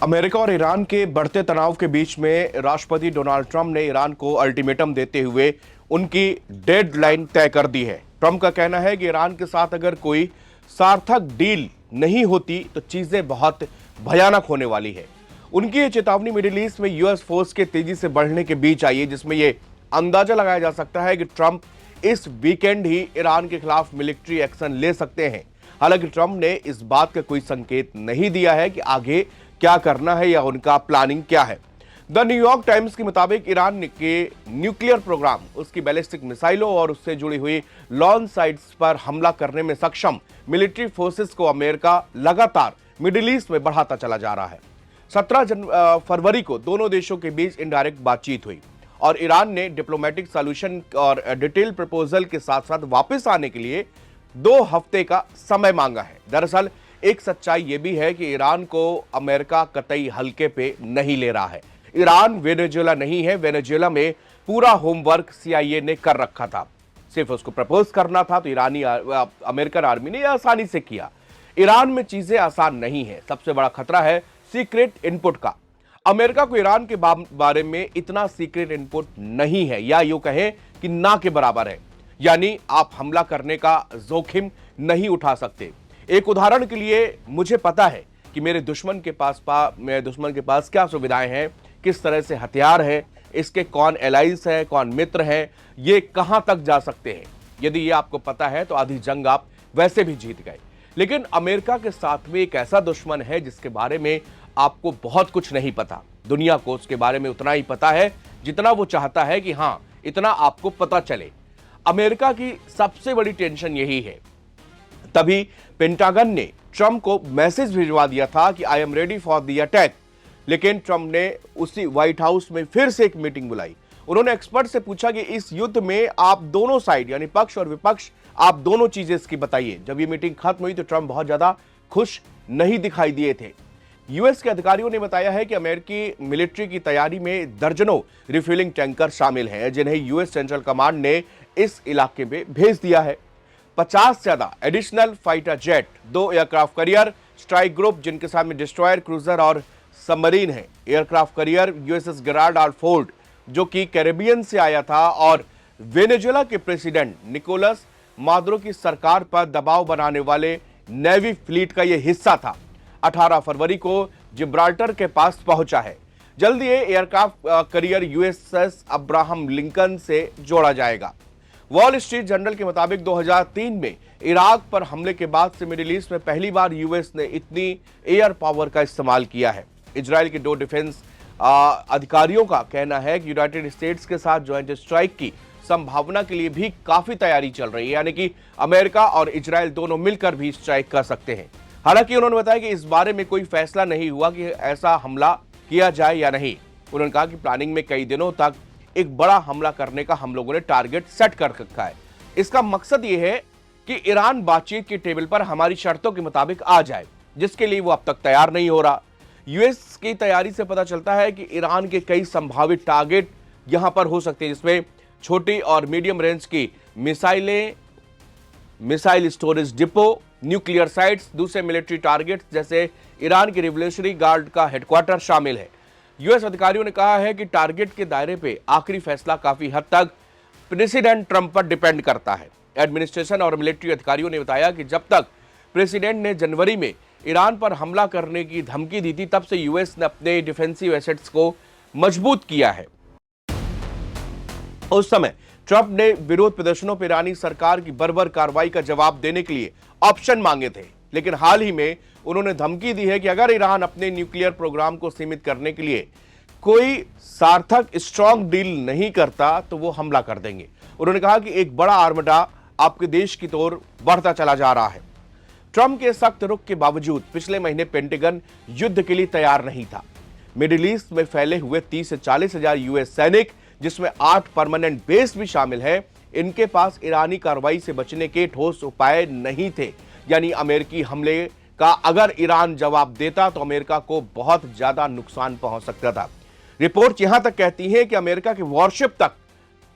America और Iran के बढ़ते तनाव के बीच में राष्ट्रपति डोनाल्ड ट्रंप ने ईरान को अल्टीमेटम देते हुए उनकी डेडलाइन तय कर दी है। ट्रंप का कहना है कि ईरान के साथ अगर कोई सार्थक डील नहीं होती तो चीजें बहुत भयानक होने वाली है। उनकी ये चेतावनी मिडिल ईस्ट में यूएस फोर्स के तेजी से बढ़ने के बीच आई है, जिसमें यह अंदाजा लगाया जा सकता है कि ट्रंप इस वीकेंड ही ईरान के खिलाफ मिलिट्री एक्शन ले सकते हैं। हालांकि ट्रंप ने इस बात का कोई संकेत नहीं दिया है कि आगे क्या करना है या उनका प्लानिंग क्या है। द न्यूयॉर्क टाइम्स के मुताबिक ईरान के न्यूक्लियर प्रोग्राम, उसकी बैलिस्टिक मिसाइलों और उससे जुड़ी हुई लॉन्च साइट्स पर हमला करने में सक्षम मिलिट्री फोर्सेस को अमेरिका लगातार मिडिल ईस्ट में बढ़ाता चला जा रहा है। 17 फरवरी को दोनों देशों के बीच इनडायरेक्ट बातचीत हुई और ईरान ने डिप्लोमेटिक सॉल्यूशन और डिटेल प्रपोजल के साथ साथ वापस आने के लिए 2 हफ्ते का समय मांगा है। दरअसल एक सच्चाई यह भी है कि ईरान को अमेरिका कतई हल्के पे नहीं ले रहा है। ईरान वेनेजुएला नहीं है। वेनेजुएला में पूरा होमवर्क सीआईए ने कर रखा था, सिर्फ उसको प्रपोज करना था, तो अमेरिकन आर्मी ने आसानी से किया। ईरान में चीजें आसान नहीं है। सबसे बड़ा खतरा है सीक्रेट इनपुट का। अमेरिका को ईरान के बारे में इतना सीक्रेट इनपुट नहीं है, या यूं कहें कि ना के बराबर है। यानी आप हमला करने का जोखिम नहीं उठा सकते। एक उदाहरण के लिए, मुझे पता है कि मेरे दुश्मन के पास क्या सुविधाएं हैं, किस तरह से हथियार है, इसके कौन एलाइज है, कौन मित्र है, ये कहां तक जा सकते हैं। यदि ये आपको पता है तो आधी जंग आप वैसे भी जीत गए। लेकिन अमेरिका के साथ में एक ऐसा दुश्मन है जिसके बारे में आपको बहुत कुछ नहीं पता। दुनिया को उसके बारे में उतना ही पता है जितना वो चाहता है कि हां, इतना आपको पता चले। अमेरिका की सबसे बड़ी टेंशन यही है। तभी पेंटागन ने ट्रंप को मैसेज भिजवा दिया था कि I am ready for the attack. लेकिन ट्रंप ने उसी व्हाइट हाउस में फिर से एक मीटिंग बुलाई। उन्होंने एक्सपर्ट से पूछा कि इस युद्ध में आप दोनों साइड, यानी पक्ष और विपक्ष, आप दोनों चीजें इसकी बताइए। जब ये मीटिंग खत्म हुई तो ट्रंप बहुत ज्यादा खुश नहीं दिखाई दिए थे। यूएस के अधिकारियों ने बताया है कि अमेरिकी मिलिट्री की तैयारी में दर्जनों रिफ्यूलिंग टैंकर शामिल हैं, जिन्हें यूएस सेंट्रल कमांड ने इस इलाके में भेज दिया है। 50 से ज्यादा additional fighter jet, 2 aircraft carrier, strike group जिनके साथ में डिस्ट्रॉयर, क्रूजर और सबमरीन है। Aircraft carrier USS Gerald R Ford, जो कि कैरेबियन से आया था और वेनेजुएला के प्रेसिडेंट निकोलस मादुरो की सरकार पर दबाव बनाने वाले नेवी फ्लीट का यह हिस्सा था। 18 फरवरी को जिब्राल्टर के पास पहुंचा है। जल्दी ये aircraft carrier USS Abraham Lincoln से जोड़ा जाएगा। वॉल स्ट्रीट जर्नल के मुताबिक 2003 में इराक पर हमले के बाद से मिडिल ईस्ट में पहली बार यूएस ने इतनी एयर पावर का इस्तेमाल किया है। इजराइल के 2 डिफेंस अधिकारियों का कहना है कि यूनाइटेड स्टेट्स के साथ ज्वाइंट स्ट्राइक की संभावना के लिए भी काफी तैयारी चल रही है, यानी कि अमेरिका और इजराइल दोनों मिलकर भी स्ट्राइक कर सकते हैं। हालांकि उन्होंने बताया कि इस बारे में कोई फैसला नहीं हुआ कि ऐसा हमला किया जाए या नहीं। उन्होंने कहा कि प्लानिंग में कई दिनों तक एक बड़ा हमला करने का हम लोगों ने टारगेट सेट कर रखा है। इसका मकसद यह है कि ईरान बातचीत की टेबल पर हमारी शर्तों के मुताबिक आ जाए, जिसके लिए वो अब तक तैयार नहीं हो रहा। यूएस की तैयारी से पता चलता है कि ईरान के कई संभावित टारगेट यहां पर हो सकते हैं, जिसमें छोटी और मीडियम रेंज की मिसाइलें, missile storage depot, nuclear sites, दूसरे मिलिट्री टारगेट्स जैसे ईरान की रिवोल्यूशनरी गार्ड का हेडक्वार्टर शामिल है। यूएस अधिकारियों ने कहा है कि टारगेट के दायरे पे आखिरी फैसला काफी हद तक प्रेसिडेंट ट्रंप पर डिपेंड करता है। एडमिनिस्ट्रेशन और मिलिट्री अधिकारियों ने बताया कि जब तक प्रेसिडेंट ने जनवरी में ईरान पर हमला करने की धमकी दी थी, तब से यूएस ने अपने डिफेंसिव एसेट्स को मजबूत किया है। उस समय ट्रंप ने विरोध प्रदर्शनों पर ईरानी सरकार की बर्बर कार्रवाई का जवाब देने के लिए ऑप्शन मांगे थे, लेकिन हाल ही में उन्होंने धमकी दी है कि अगर ईरान अपने न्यूक्लियर प्रोग्राम को सीमित करने के लिए कोई सार्थक स्ट्रांग डील नहीं करता तो वो हमला कर देंगे। उन्होंने कहा कि एक बड़ा आर्मडा आपके देश की ओर बढ़ता चला जा रहा है। ट्रंप के सख्त रुख के बावजूद पिछले महीने पेंटागन युद्ध के लिए तैयार नहीं था। मिडिल ईस्ट में फैले हुए 30 से 40 हजार यूएस सैनिक, जिसमें 8 परमानेंट बेस भी शामिल है, इनके पास ईरानी कार्रवाई से बचने के ठोस उपाय नहीं थे। यानी अमेरिकी हमले का अगर ईरान जवाब देता तो अमेरिका को बहुत ज्यादा नुकसान पहुंच सकता था। रिपोर्ट यहां तक कहती है कि अमेरिका के वॉरशिप तक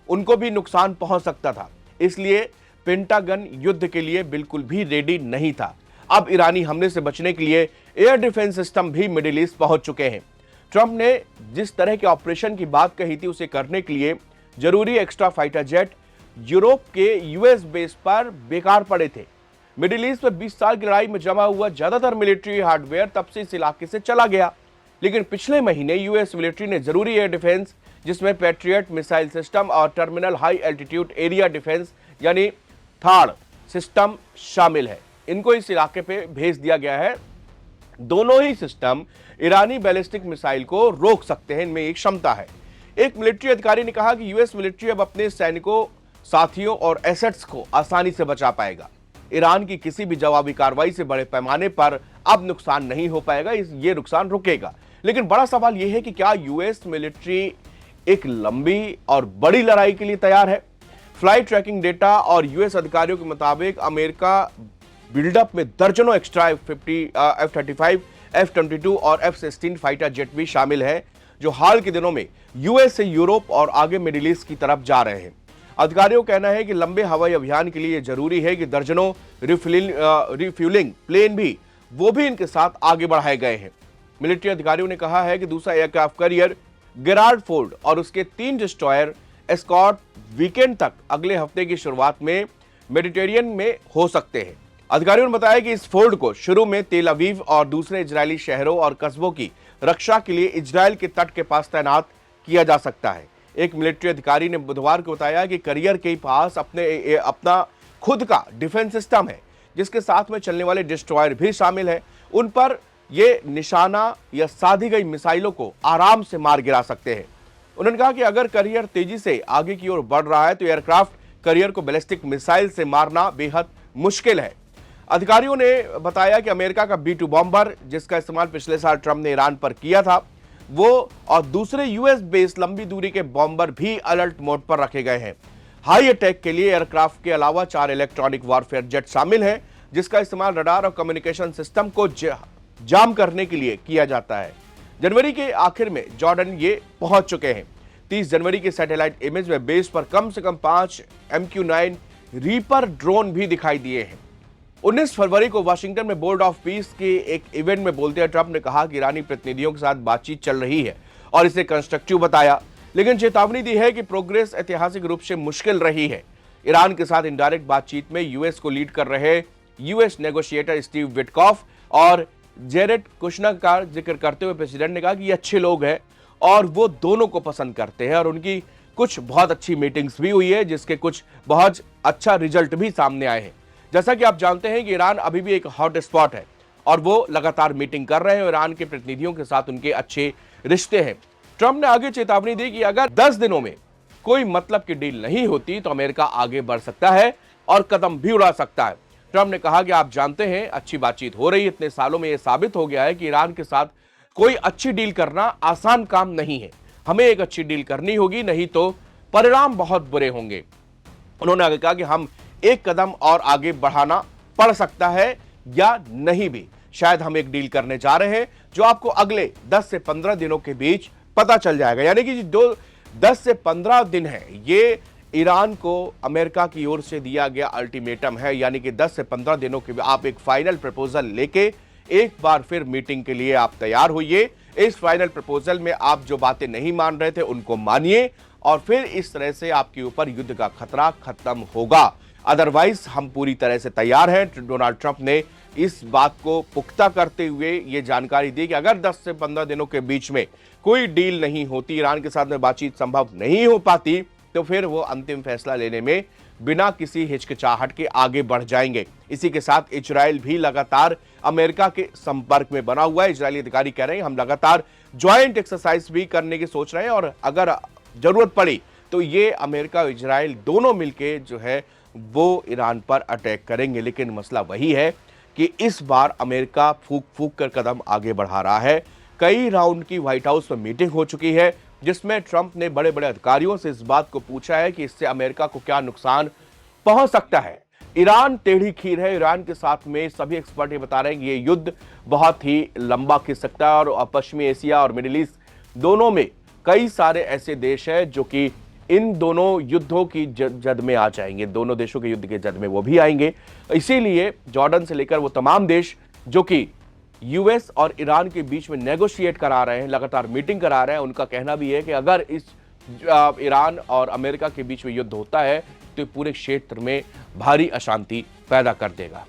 उनको भी नुकसान पहुंच सकता था। इसलिए पेंटागन युद्ध के लिए बिल्कुल भी रेडी नहीं था। अब ईरानी हमले से बचने के लिए एयर डिफेंस सिस्टम भी मिडिल ईस्ट पहुंच चुके हैं। ट्रंप ने जिस तरह के ऑपरेशन की बात कही थी उसे करने के लिए जरूरी एक्स्ट्रा फाइटर जेट यूरोप के यूएस बेस पर बेकार पड़े थे। मिडिल ईस्ट में 20 साल की लड़ाई में जमा हुआ ज्यादातर मिलिट्री हार्डवेयर तब से इस इलाके से चला गया, लेकिन पिछले महीने यूएस मिलिट्री ने जरूरी एयर डिफेंस जिसमें पैट्रियट मिसाइल सिस्टम और terminal high altitude area defence यानी थाड़ सिस्टम शामिल है, इनको इस इलाके पे भेज दिया गया है। दोनों ही सिस्टम ईरानी बैलिस्टिक मिसाइल को रोक सकते हैं, इनमें एक क्षमता है। एक मिलिट्री अधिकारी ने कहा कि यूएस मिलिट्री अब अपने सैनिकों, साथियों और एसेट्स को आसानी से बचा पाएगा। ईरान की किसी भी जवाबी कार्रवाई से बड़े पैमाने पर अब नुकसान नहीं हो पाएगा, ये नुकसान रुकेगा। लेकिन बड़ा सवाल यह है कि क्या यूएस मिलिट्री एक लंबी और बड़ी लड़ाई के लिए तैयार है? फ्लाइट ट्रैकिंग डेटा और यूएस अधिकारियों के मुताबिक अमेरिका बिल्डअप में दर्जनों एक्स्ट्रा F-35, F-22 और F-16 फाइटर जेट भी शामिल है, जो हाल के दिनों में यूएस से यूरोप और आगे मिडिल ईस्ट की तरफ जा रहे हैं। अधिकारियों का कहना है कि लंबे हवाई अभियान के लिए जरूरी है कि दर्जनों रिफ्यूलिंग प्लेन भी इनके साथ आगे बढ़ाए गए हैं। मिलिट्री अधिकारियों ने कहा है कि दूसरा एयरक्राफ्ट कैरियर गेराल्ड फोर्ड और उसके 3 डिस्ट्रॉयर एस्कॉर्ट वीकेंड तक अगले हफ्ते की शुरुआत में मेडिटेरियन में हो सकते हैं। अधिकारियों ने बताया कि इस फोर्ड को शुरू में तेल अवीव और दूसरे इजरायली शहरों और कस्बों की रक्षा के लिए इजरायल के तट के पास तैनात किया जा सकता है। एक मिलिट्री अधिकारी ने बुधवार को बताया कि कैरियर के पास अपना खुद का डिफेंस सिस्टम है, जिसके साथ में चलने वाले डिस्ट्रॉयर भी शामिल है। उन पर ये निशाना या साधी गई मिसाइलों को आराम से मार गिरा सकते हैं। उन्होंने कहा कि अगर कैरियर तेजी से आगे की ओर बढ़ रहा है तो एयरक्राफ्ट कैरियर को बैलिस्टिक मिसाइल से मारना बेहद मुश्किल है। अधिकारियों ने बताया कि अमेरिका का B-2 बॉम्बर, जिसका इस्तेमाल पिछले साल ट्रंप ने ईरान पर किया था, वो और दूसरे यूएस बेस्ड लंबी दूरी के बॉम्बर भी अलर्ट मोड पर रखे गए हैं। हाई अटैक के लिए एयरक्राफ्ट के अलावा 4 इलेक्ट्रॉनिक वॉरफेयर जेट शामिल है, जिसका इस्तेमाल रडार और कम्युनिकेशन सिस्टम को जाम करने के लिए किया जाता है। जनवरी के आखिर में जॉर्डन ये पहुंच चुके हैं। 30 जनवरी के सैटेलाइट इमेज में बेस पर कम से कम 5 MQ-9 रीपर ड्रोन भी दिखाई दिए हैं। 19 फरवरी को वाशिंगटन में बोर्ड ऑफ पीस के एक इवेंट में बोलते हुए ट्रंप ने कहा कि ईरानी प्रतिनिधियों के साथ बातचीत चल रही है और इसे कंस्ट्रक्टिव बताया, लेकिन चेतावनी दी है कि प्रोग्रेस ऐतिहासिक रूप से मुश्किल रही है। ईरान के साथ इनडायरेक्ट बातचीत में यूएस को लीड कर रहे यूएस नेगोशिएटर स्टीव विटकॉफ और जेरेड कुशनर का जिक्र करते हुए प्रेसिडेंट ने कहा कि ये अच्छे लोग हैं और वो दोनों को पसंद करते हैं और उनकी कुछ बहुत अच्छी मीटिंग्स भी हुई है, जिसके कुछ बहुत अच्छा रिजल्ट भी सामने आए हैं। जैसा कि आप जानते हैं कि ईरान अभी भी एक हॉट स्पॉट है और वो लगातार मीटिंग कर रहे हैं और ईरान के प्रतिनिधियों के साथ उनके अच्छे रिश्ते हैं। ट्रंप ने आगे चेतावनी दी कि अगर 10 दिनों में कोई मतलब की डील नहीं होती तो अमेरिका आगे बढ़ सकता है और कदम भी उड़ा सकता है। ट्रंप ने कहा कि आप जानते हैं अच्छी बातचीत हो रही है, इतने सालों में यह साबित हो गया है कि ईरान के साथ कोई अच्छी डील करना आसान काम नहीं है। हमें एक अच्छी डील करनी होगी, नहीं तो परिणाम बहुत बुरे होंगे। उन्होंने आगे कहा कि हम एक कदम और आगे बढ़ाना पड़ सकता है या नहीं भी। शायद हम एक डील करने जा रहे हैं जो आपको अगले 10 से 15 दिनों के बीच पता चल जाएगा। यानी कि जो 10 से 15 दिन है, ये ईरान को अमेरिका की ओर से दिया गया अल्टीमेटम है। यानी कि 10 से 15 दिनों के आप एक फाइनल प्रपोजल लेके एक बार फिर मीटिंग के लिए आप तैयार होइए। इस फाइनल प्रपोजल में आप जो बातें नहीं मान रहे थे उनको मानिए और फिर इस तरह से आपके ऊपर युद्ध का खतरा खत्म होगा। अदरवाइज हम पूरी तरह से तैयार हैं। डोनाल्ड ट्रंप ने इस बात को पुख्ता करते हुए ये जानकारी दी कि अगर 10 से 15 दिनों के बीच में कोई डील नहीं होती, ईरान के साथ में बातचीत संभव नहीं हो पाती, तो फिर वो अंतिम फैसला लेने में बिना किसी हिचकिचाहट के आगे बढ़ जाएंगे। इसी के साथ इजराइल भी लगातार अमेरिका के संपर्क में बना हुआ है। इजरायली अधिकारी कह रहे हैं हम लगातार ज्वाइंट एक्सरसाइज भी करने की सोच रहे हैं और अगर जरूरत पड़ी तो ये अमेरिका और इजराइल दोनों मिलकर जो है वो ईरान पर अटैक करेंगे। लेकिन मसला वही है कि इस बार अमेरिका फूक फूक कर कदम आगे बढ़ा रहा है। कई राउंड की व्हाइट हाउस में मीटिंग हो चुकी है, जिसमें ट्रंप ने बड़े बड़े अधिकारियों से इस बात को पूछा है कि इससे अमेरिका को क्या नुकसान पहुंच सकता है। ईरान टेढ़ी खीर है। ईरान के साथ में सभी एक्सपर्ट ये बता रहे हैं कि ये युद्ध बहुत ही लंबा खिंच सकता है और पश्चिमी एशिया और मिडिल ईस्ट दोनों में कई सारे ऐसे देश हैं जो कि इन दोनों युद्धों की जद में आ जाएंगे। दोनों देशों के युद्ध के जद में वो भी आएंगे। इसीलिए जॉर्डन से लेकर वो तमाम देश जो कि यूएस और ईरान के बीच में नेगोशिएट करा रहे हैं, लगातार मीटिंग करा रहे हैं। उनका कहना भी है कि अगर इस ईरान और अमेरिका के बीच में युद्ध होता है तो पूरे क्षेत्र में भारी अशांति पैदा कर देगा।